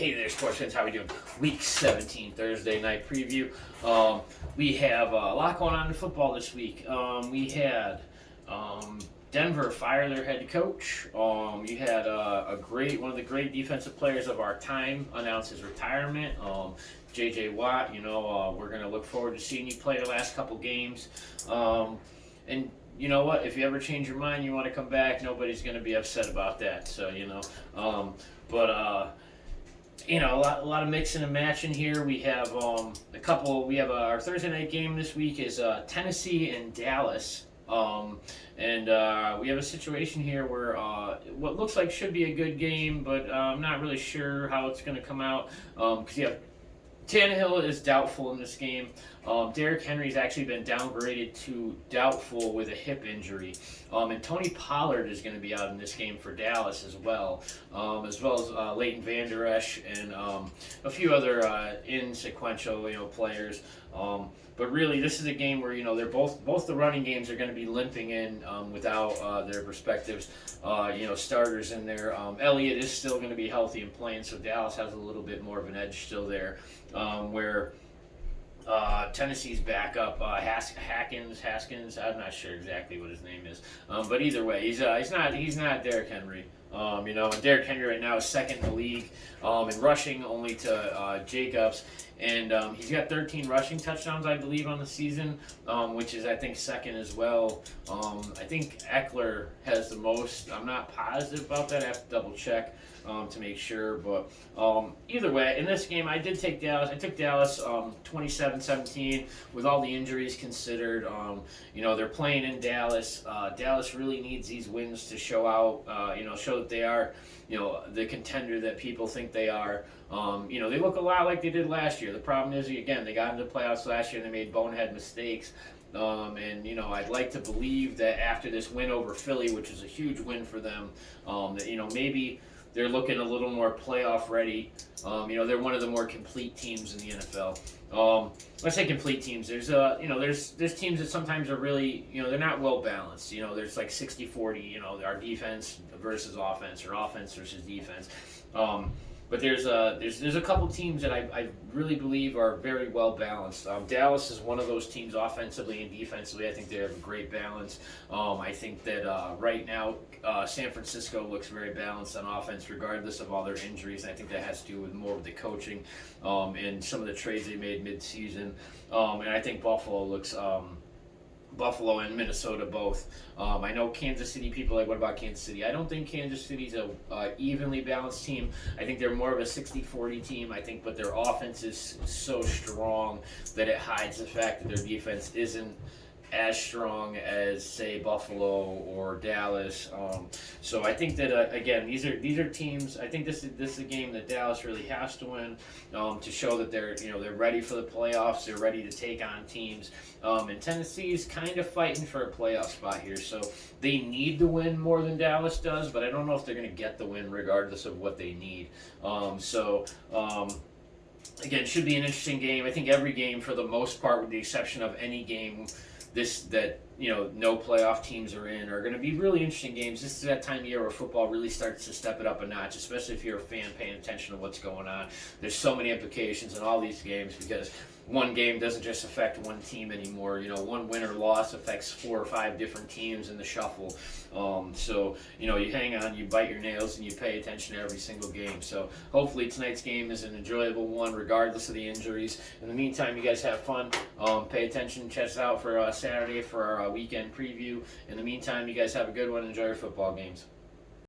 Hey there, sports fans. How we doing? Week 17, Thursday night preview. We have a lot going on in football this week. We had Denver fire their head coach. You had one of the great defensive players of our time announce his retirement. J.J. Watt. We're going to look forward to seeing you play the last couple games. And you know what? If you ever change your mind, you want to come back, nobody's going to be upset about that. So, a lot of mixing and matching here. We have our Thursday night game this week is Tennessee and Dallas. We have a situation here where what looks like should be a good game, but I'm not really sure how it's going to come out. Because you have Tannehill is doubtful in this game. Derrick Henry's actually been downgraded to doubtful with a hip injury. And Tony Pollard is going to be out in this game for Dallas as well as Leighton Vander Esch and a few other insequential players. But really, this is a game where they're both the running games are going to be limping in without their respective starters in there. Elliott is still going to be healthy and playing, so Dallas has a little bit more of an edge still there. Where Tennessee's backup Haskins. I'm not sure exactly what his name is, but either way, he's not Derrick Henry. And Derrick Henry right now is second in the league in rushing, only to Jacobs. And he's got 13 rushing touchdowns, I believe, on the season, which is, I think, second as well. I think Eckler has the most. I'm not positive about that. I have to double check to make sure. But either way, in this game, I did take Dallas. I took Dallas 27-17 with all the injuries considered. They're playing in Dallas. Dallas really needs these wins to show out, show that they are, the contender that people think they are. They look a lot like they did last year. The problem is, again, they got into the playoffs last year and they made bonehead mistakes. I'd like to believe that after this win over Philly, which is a huge win for them, that, maybe they're looking a little more playoff ready. They're one of the more complete teams in the NFL. When I say complete teams, there's teams that sometimes are really, they're not well balanced. There's like 60-40, our defense versus offense or offense versus defense. But there's a couple teams that I really believe are very well balanced. Dallas is one of those teams offensively and defensively. I think they have a great balance. I think that right now San Francisco looks very balanced on offense regardless of all their injuries. And I think that has to do with more of the coaching and some of the trades they made mid-season. And I think Buffalo and Minnesota both. I know Kansas City people are like, what about Kansas City? I don't think Kansas City's a evenly balanced team. I think they're more of a 60-40 team. I think, but their offense is so strong that it hides the fact that their defense isn't as strong as, say, Buffalo or Dallas. So I think that again, these are teams. I think this is a game that Dallas really has to win to show that they're ready for the playoffs. They're ready to take on teams. And Tennessee's kind of fighting for a playoff spot here, so they need to win more than Dallas does. But I don't know if they're going to get the win regardless of what they need. Again, should be an interesting game. I think every game, for the most part, with the exception of any game no playoff teams are in, are going to be really interesting games. This is that time of year where football really starts to step it up a notch, especially if you're a fan paying attention to what's going on. There's so many implications in all these games because one game doesn't just affect one team anymore. One win or loss affects 4 or 5 different teams in the shuffle. You hang on, you bite your nails, and you pay attention to every single game. So hopefully tonight's game is an enjoyable one regardless of the injuries. In the meantime, you guys have fun. Pay attention, check us out for Saturday for our weekend preview. In the meantime, you guys have a good one. Enjoy your football games.